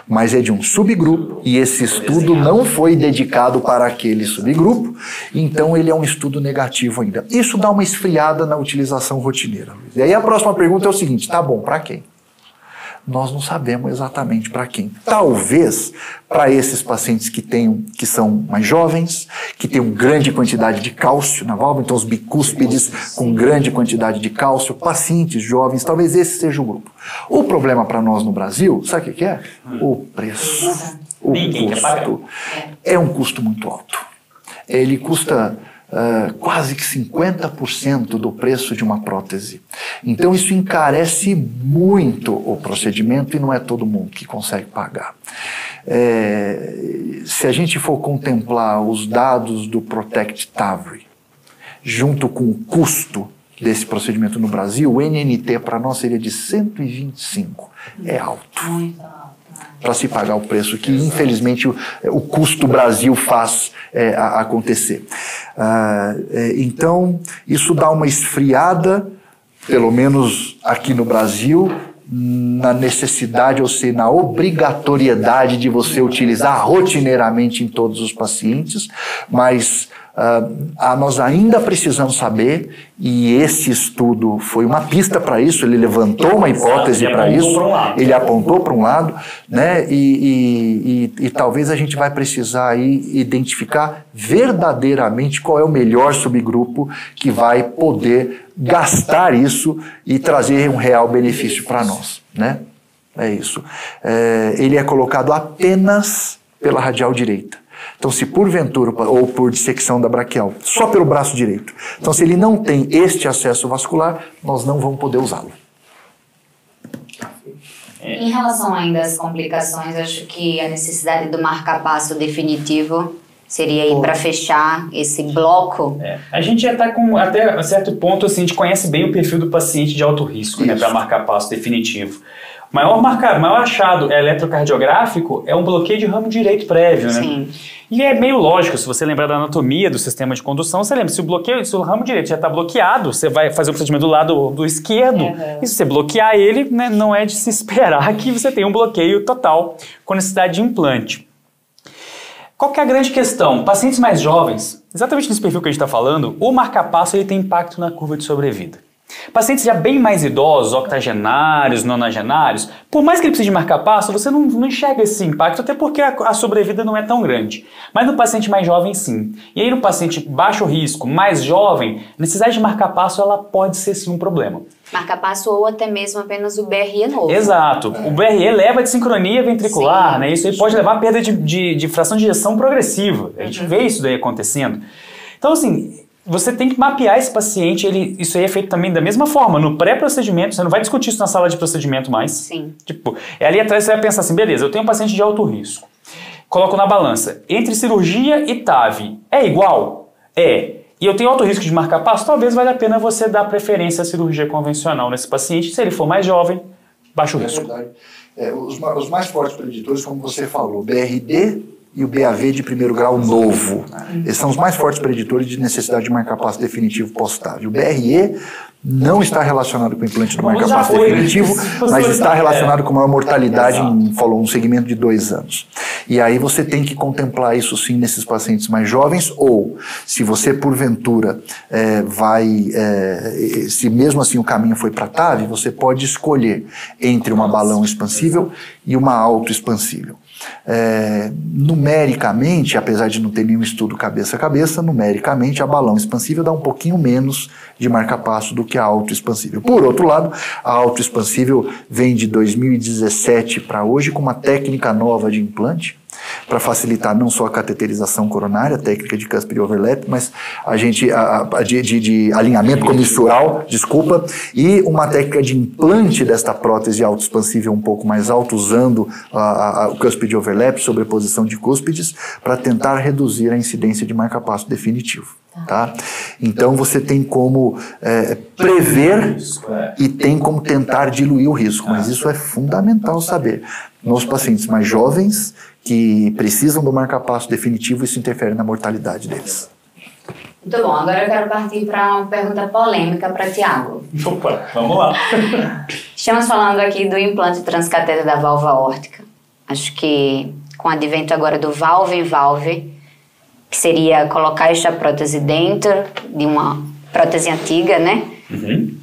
Mas é de um subgrupo, e esse estudo não foi dedicado para aquele subgrupo, então ele é um estudo negativo ainda. Isso dá uma esfriada na utilização rotineira. E aí a próxima pergunta é o seguinte: tá bom, para quem? Nós não sabemos exatamente para quem. Talvez para esses pacientes que são mais jovens, que têm uma grande quantidade de cálcio na válvula, então os bicúspides com grande quantidade de cálcio, pacientes jovens, talvez esse seja o grupo. O problema para nós no Brasil, sabe o que é? O preço. O custo. É um custo muito alto. Ele custa quase que 50% do preço de uma prótese. Então isso encarece muito o procedimento e não é todo mundo que consegue pagar. Se a gente for contemplar os dados do Protect TAVR, junto com o custo desse procedimento no Brasil, o NNT para nós seria de 125. É alto. Muito alto. Para se pagar o preço que, infelizmente, o custo Brasil faz acontecer. Então, isso dá uma esfriada, pelo menos aqui no Brasil, na necessidade, ou seja, na obrigatoriedade de você utilizar rotineiramente em todos os pacientes, mas nós ainda precisamos saber, e esse estudo foi uma pista para isso, ele levantou uma hipótese para isso, ele apontou para um lado, né? E talvez a gente vai precisar aí identificar verdadeiramente qual é o melhor subgrupo que vai poder gastar isso e trazer um real benefício para nós, né? É isso. Ele é colocado apenas pela radial direita. Então, se porventura, ou por dissecção da braquial, só pelo braço direito. Então, se ele não tem este acesso vascular, nós não vamos poder usá-lo. Em relação ainda às complicações, acho que a necessidade do marca-passo definitivo seria aí para fechar esse bloco. A gente já está com, até um certo ponto, assim, a gente conhece bem o perfil do paciente de alto risco, né, para marcar passo definitivo. O maior achado eletrocardiográfico é um bloqueio de ramo direito prévio, né? Sim. E é meio lógico, se você lembrar da anatomia do sistema de condução, você lembra, se o ramo direito já está bloqueado, você vai fazer o procedimento do lado do esquerdo, e se você bloquear ele, né, não é de se esperar que você tenha um bloqueio total com necessidade de implante. Qual que é a grande questão? Pacientes mais jovens, exatamente nesse perfil que a gente está falando, o marca-passo ele tem impacto na curva de sobrevida. Pacientes já bem mais idosos, octogenários, nonagenários, por mais que ele precise de marca-passo, você não enxerga esse impacto, até porque a sobrevida não é tão grande. Mas no paciente mais jovem, sim. E aí no paciente baixo risco, mais jovem, a necessidade de marca-passo ela pode ser sim um problema. Marca-passo ou até mesmo apenas o BRE novo. Exato. O BRE leva a desincronia ventricular, né? Isso aí pode levar a perda de fração de ejeção progressiva. A gente vê isso daí acontecendo. Então, assim, você tem que mapear esse paciente, isso aí é feito também da mesma forma, no pré-procedimento, você não vai discutir isso na sala de procedimento mais. Sim. Tipo, ali atrás você vai pensar assim, beleza, eu tenho um paciente de alto risco, coloco na balança, entre cirurgia e TAV, é igual? É. E eu tenho alto risco de marcar passo, talvez valha a pena você dar preferência à cirurgia convencional nesse paciente, se ele for mais jovem, baixo risco. É verdade. Os mais fortes preditores, como você falou, BRD e o BAV de primeiro grau novo. Esses são os mais fortes preditores de necessidade de marca-passo definitivo pós-TAV. O BRE não está relacionado com o implante do marca-passo definitivo, mas está relacionado com uma mortalidade em um segmento de 2 anos. E aí você tem que contemplar isso sim nesses pacientes mais jovens, ou se você porventura se mesmo assim o caminho foi para TAV, você pode escolher entre uma balão expansível e uma autoexpansível. Numericamente, apesar de não ter nenhum estudo cabeça a cabeça, numericamente a balão expansível dá um pouquinho menos de marca-passo do que a autoexpansível. Por outro lado, a autoexpansível vem de 2017 para hoje com uma técnica nova de implante, para facilitar não só a cateterização coronária, a técnica de cúspide overlap, mas de alinhamento comissural, e uma técnica de implante desta prótese autoexpansível um pouco mais alta, usando o cúspide overlap, sobreposição de cúspides, para tentar reduzir a incidência de marca-passo definitivo. Tá? Então você tem como prever e tem como tentar diluir o risco, mas isso é fundamental saber. Nos pacientes mais jovens que precisam do marca-passo definitivo, isso interfere na mortalidade deles. Muito bom, agora eu quero partir para uma pergunta polêmica para Tiago. Opa, vamos lá. Estamos falando aqui do implante transcatéter da válvula aórtica. Acho que com o advento agora do valve-in-valve, que seria colocar esta prótese dentro de uma prótese antiga, né? Uhum.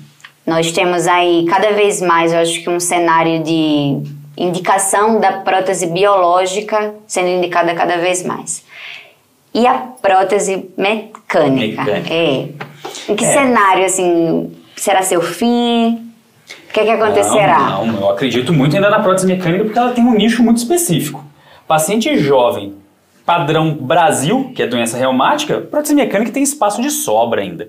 Nós temos aí cada vez mais, eu acho que um cenário de indicação da prótese biológica sendo indicada cada vez mais. E a prótese mecânica? Em que cenário, assim, será seu fim? O que acontecerá? Não, eu acredito muito ainda na prótese mecânica porque ela tem um nicho muito específico. Paciente jovem, padrão Brasil, que é doença reumática, prótese mecânica tem espaço de sobra ainda.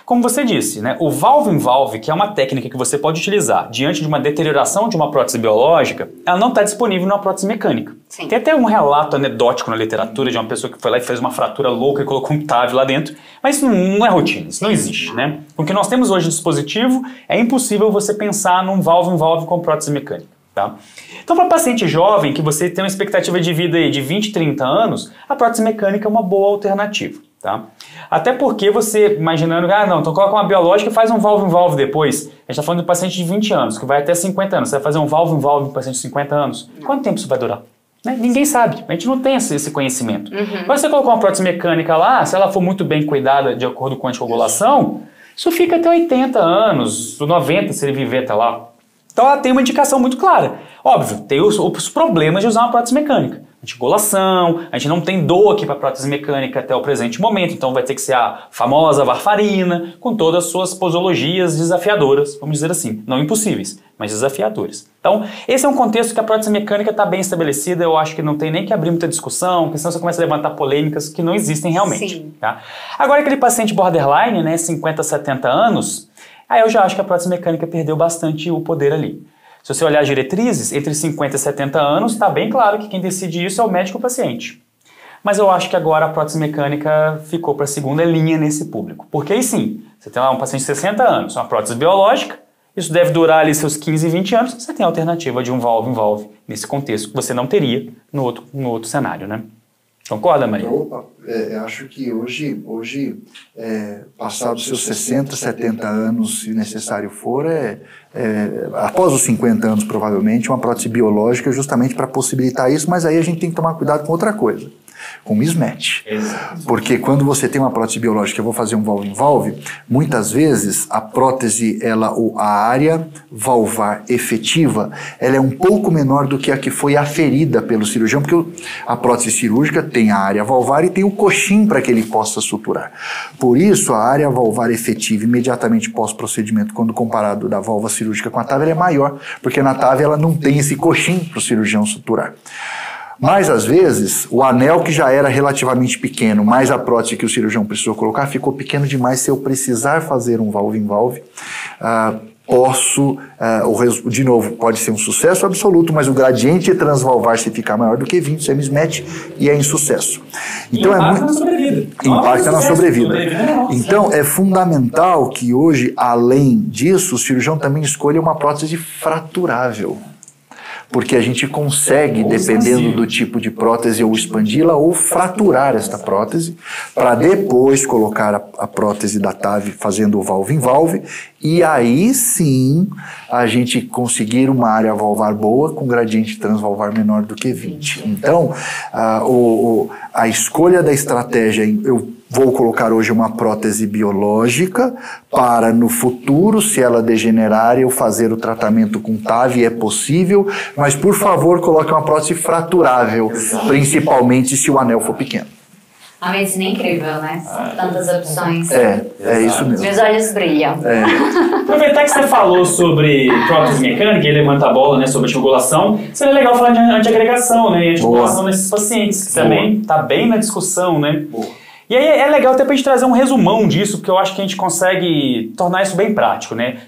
Como você disse, né, o valve-in-valve, que é uma técnica que você pode utilizar diante de uma deterioração de uma prótese biológica, ela não está disponível numa prótese mecânica. Sim. Tem até um relato anedótico na literatura de uma pessoa que foi lá e fez uma fratura louca e colocou um TAV lá dentro, mas isso não é rotina, isso não existe, né? Com o que nós temos hoje de dispositivo, é impossível você pensar num valve-in-valve com prótese mecânica. Tá? Então, para paciente jovem, que você tem uma expectativa de vida aí de 20, 30 anos, a prótese mecânica é uma boa alternativa. Tá? Até porque você, imaginando, então coloca uma biológica e faz um valve-in-valve depois. A gente está falando de um paciente de 20 anos, que vai até 50 anos. Você vai fazer um valve-in-valve em um paciente de 50 anos. Quanto tempo isso vai durar? Né? Ninguém sabe, a gente não tem esse conhecimento. Mas você colocar uma prótese mecânica lá, se ela for muito bem cuidada de acordo com a anticoagulação, isso fica até 80 anos, 90 se ele viver até lá. Então ela tem uma indicação muito clara. Óbvio, tem os problemas de usar uma prótese mecânica. Anticoagulação, a gente não tem DOAC para prótese mecânica até o presente momento, então vai ter que ser a famosa varfarina, com todas as suas posologias desafiadoras, vamos dizer assim, não impossíveis, mas desafiadoras. Então, esse é um contexto que a prótese mecânica está bem estabelecida, eu acho que não tem nem que abrir muita discussão, porque senão você começa a levantar polêmicas que não existem realmente. Sim. Tá? Agora, aquele paciente borderline, né, 50, 70 anos, aí eu já acho que a prótese mecânica perdeu bastante o poder ali. Se você olhar as diretrizes, entre 50 e 70 anos, está bem claro que quem decide isso é o médico e o paciente. Mas eu acho que agora a prótese mecânica ficou para a segunda linha nesse público. Porque aí sim, você tem lá um paciente de 60 anos, uma prótese biológica, isso deve durar ali seus 15, 20 anos, você tem a alternativa de um valve-in-valve nesse contexto que você não teria no outro cenário, né? Concorda, Maria? Acho que hoje passados seus 60, 70 anos, se necessário for, após os 50 anos provavelmente, uma prótese biológica justamente para possibilitar isso, mas aí a gente tem que tomar cuidado com outra coisa, com mismatch. Porque quando você tem uma prótese biológica, eu vou fazer um valve-in-valve, muitas vezes a prótese, a área valvar efetiva, ela é um pouco menor do que a que foi aferida pelo cirurgião, porque a prótese cirúrgica tem a área valvar e tem o coxim para que ele possa suturar. Por isso, a área valvar efetiva imediatamente pós-procedimento, quando comparado da válvula cirúrgica com a TAV, ela é maior, porque na TAV ela não tem esse coxim para o cirurgião suturar. Mas, às vezes, o anel que já era relativamente pequeno, mais a prótese que o cirurgião precisou colocar, ficou pequeno demais. Se eu precisar fazer um valve-in-valve, de novo, pode ser um sucesso absoluto, mas o gradiente transvalvar, se ficar maior do que 20, isso é mismatch e é insucesso. Então, impacta na sobrevida. Impacta na sobrevida. Então, é fundamental que hoje, além disso, o cirurgião também escolha uma prótese fraturável. Porque a gente consegue, dependendo do tipo de prótese, ou expandi-la ou fraturar esta prótese, para depois colocar a prótese da TAV fazendo o valve-in-valve, e aí sim a gente conseguir uma área valvar boa com gradiente transvalvar menor do que 20. Então, a escolha da estratégia, eu vou colocar hoje uma prótese biológica para no futuro, se ela degenerar, eu fazer o tratamento com TAV, é possível, mas por favor coloque uma prótese fraturável, principalmente se o anel for pequeno. A medicina é incrível, né? São tantas opções. É isso mesmo. Meus olhos brilham. Aproveitar que você falou sobre prótese mecânica e levanta a bola, né, sobre anticoagulação, seria legal falar de antiagregação, né, e anticoagulação nesses pacientes, que também está bem na discussão, né? E aí é legal até pra gente trazer um resumão disso, porque eu acho que a gente consegue tornar isso bem prático, né?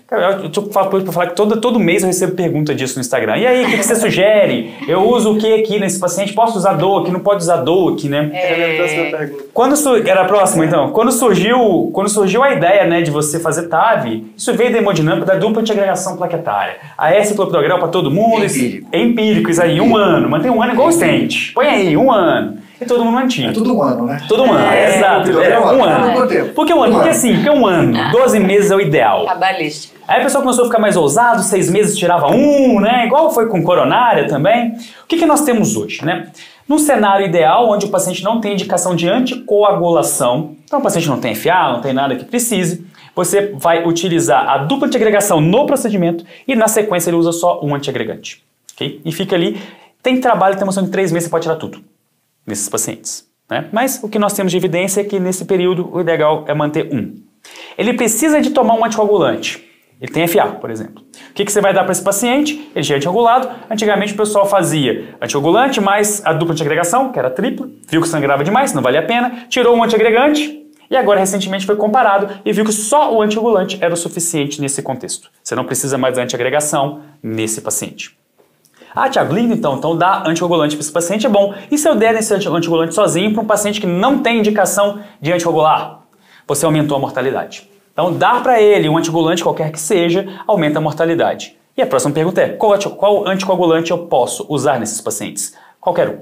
Eu tô falando pra falar que todo mês eu recebo pergunta disso no Instagram. E aí, o que você sugere? Eu uso o que aqui nesse paciente? Posso usar DOAC? Não pode usar DOAC, né? Era a próxima pergunta. Era a próxima, então. Quando surgiu a ideia, né, de você fazer TAV, isso veio da hemodinâmica da dupla antiagregação plaquetária. A S-clopidogrel pra todo mundo. É empírico, isso aí, 1 ano. Mantém 1 ano igual o stent. Põe aí, 1 ano. E todo mundo mantinha. É tudo um ano, né? Todo um ano, exato. 1 ano. Por que 1 ano? Porque 1 ano, 12 meses é o ideal. Cabalístico. Aí o pessoal começou a ficar mais ousado, 6 meses tirava 1, né? Igual foi com coronária também. O que nós temos hoje, né? Num cenário ideal, onde o paciente não tem indicação de anticoagulação, então o paciente não tem FA, não tem nada que precise, você vai utilizar a dupla antiagregação no procedimento e na sequência ele usa só um antiagregante. Okay? E fica ali, tem trabalho, tem noção de 3 meses você pode tirar tudo nesses pacientes. Né? Mas o que nós temos de evidência é que nesse período o ideal é manter 1. Ele precisa de tomar um anticoagulante. Ele tem FA, por exemplo. O que você vai dar para esse paciente? Ele já é anticoagulado. Antigamente o pessoal fazia anticoagulante mais a dupla antiagregação, que era tripla, viu que sangrava demais, não valia a pena, tirou um antiagregante e agora recentemente foi comparado e viu que só o anticoagulante era o suficiente nesse contexto. Você não precisa mais da antiagregação nesse paciente. Ah, Thiago, lindo então dá anticoagulante para esse paciente é bom. E se eu der esse anticoagulante sozinho para um paciente que não tem indicação de anticoagular? Você aumentou a mortalidade. Então, dar para ele um anticoagulante qualquer que seja, aumenta a mortalidade. E a próxima pergunta é, qual anticoagulante eu posso usar nesses pacientes? Qualquer um.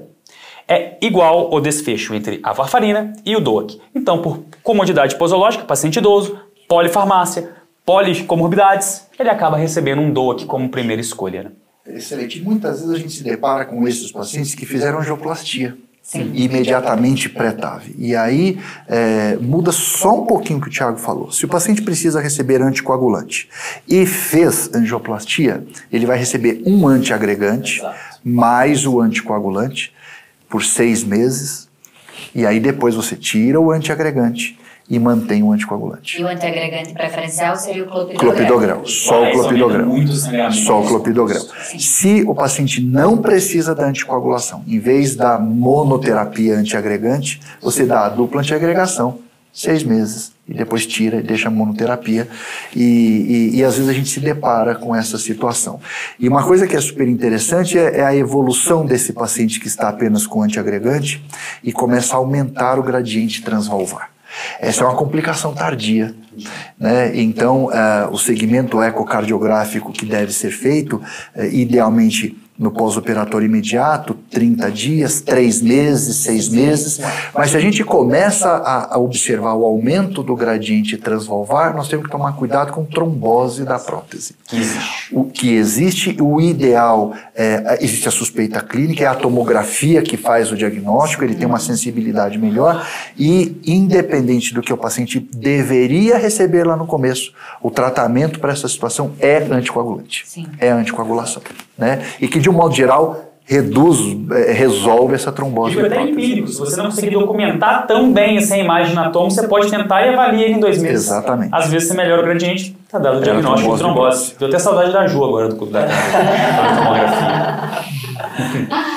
É igual o desfecho entre a varfarina e o DOAC. Então, por comodidade posológica, paciente idoso, polifarmácia, policomorbidades, ele acaba recebendo um DOAC como primeira escolha. Né? Excelente. Muitas vezes a gente se depara com esses pacientes que fizeram angioplastia. Sim. Imediatamente pré-TAV. E aí muda só um pouquinho o que o Thiago falou. Se o paciente precisa receber anticoagulante e fez angioplastia, ele vai receber um antiagregante mais o anticoagulante por 6 meses, e aí depois você tira o antiagregante e mantém o anticoagulante. E o antiagregante preferencial seria o clopidogrel. Clopidogrel, só o clopidogrel. Só o clopidogrel. Sim. Se o paciente não precisa da anticoagulação, em vez da monoterapia antiagregante, você dá a dupla antiagregação, 6 meses, e depois tira e deixa a monoterapia, e às vezes a gente se depara com essa situação. E uma coisa que é super interessante é a evolução desse paciente que está apenas com antiagregante e começa a aumentar o gradiente transvalvar. Essa é uma complicação tardia, né? Então, o segmento ecocardiográfico que deve ser feito, idealmente no pós-operatório imediato, 30 dias, 3 meses, 6 meses, mas se a gente começa a observar o aumento do gradiente transvalvar, nós temos que tomar cuidado com trombose da prótese. O que existe, o ideal, existe a suspeita clínica, é a tomografia que faz o diagnóstico, ele tem uma sensibilidade melhor e, independente do que o paciente deveria receber lá no começo, o tratamento para essa situação é anticoagulante. Sim. É anticoagulação, né? E que, de um modo geral, resolve essa trombose. Digo até em clínico, se você não conseguir documentar tão bem essa imagem na tomo, você pode tentar e avaliar ele em 2 meses. Exatamente. Às vezes você melhora o gradiente, tá dado o diagnóstico de trombose. Deu até saudade da Ju agora, da tomografia.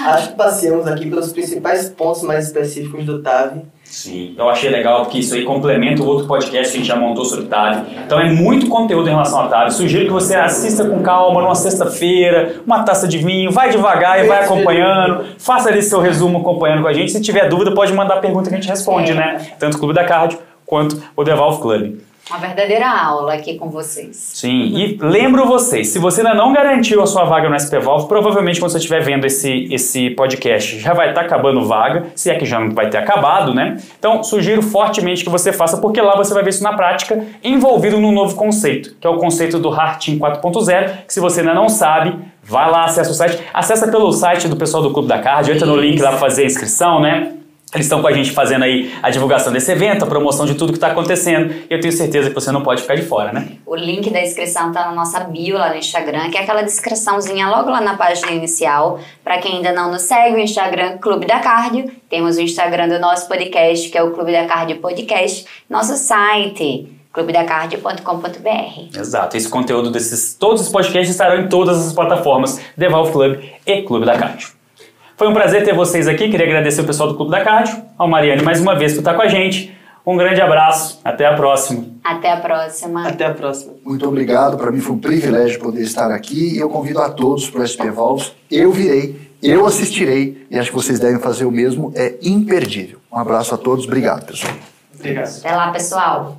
Acho que passeamos aqui pelos principais pontos mais específicos do TAV. Sim, eu achei legal porque isso aí complementa o outro podcast que a gente já montou sobre TAV. Então é muito conteúdo em relação a TAV. Sugiro que você assista com calma numa sexta-feira, uma taça de vinho, vai devagar e vai acompanhando. Faça ali seu resumo acompanhando com a gente. Se tiver dúvida, pode mandar pergunta que a gente responde, né? Tanto o Clube da Cardio quanto o Devalve Club. Uma verdadeira aula aqui com vocês. Sim, e lembro vocês, se você ainda não garantiu a sua vaga no SP Valve, provavelmente quando você estiver vendo esse podcast já vai estar acabando vaga, se é que já não vai ter acabado, né? Então, sugiro fortemente que você faça, porque lá você vai ver isso na prática, envolvido num novo conceito, que é o conceito do Heart Team 4.0, que se você ainda não sabe, vai lá, acessa o site, acessa pelo site do pessoal do Clube da Cardio, entra no link lá para fazer a inscrição, né? Eles estão com a gente fazendo aí a divulgação desse evento, a promoção de tudo que está acontecendo, e eu tenho certeza que você não pode ficar de fora, né? O link da inscrição está na nossa bio lá no Instagram, que é aquela descriçãozinha logo lá na página inicial. Para quem ainda não nos segue, o Instagram Clube da Cardio. Temos o Instagram do nosso podcast, que é o Clube da Cardio Podcast. Nosso site, clubedacardio.com.br. Exato, esse conteúdo todos os podcasts estarão em todas as plataformas, Devalve Club e Clube da Cardio. Foi um prazer ter vocês aqui, queria agradecer o pessoal do Clube da Cardio, ao Mariane mais uma vez por estar com a gente. Um grande abraço, até a próxima. Até a próxima. Até a próxima. Muito obrigado, para mim foi um privilégio poder estar aqui e eu convido a todos para o SP Valves. Eu virei, eu assistirei e acho que vocês devem fazer o mesmo, é imperdível. Um abraço a todos, obrigado pessoal. Obrigado. Até lá, pessoal.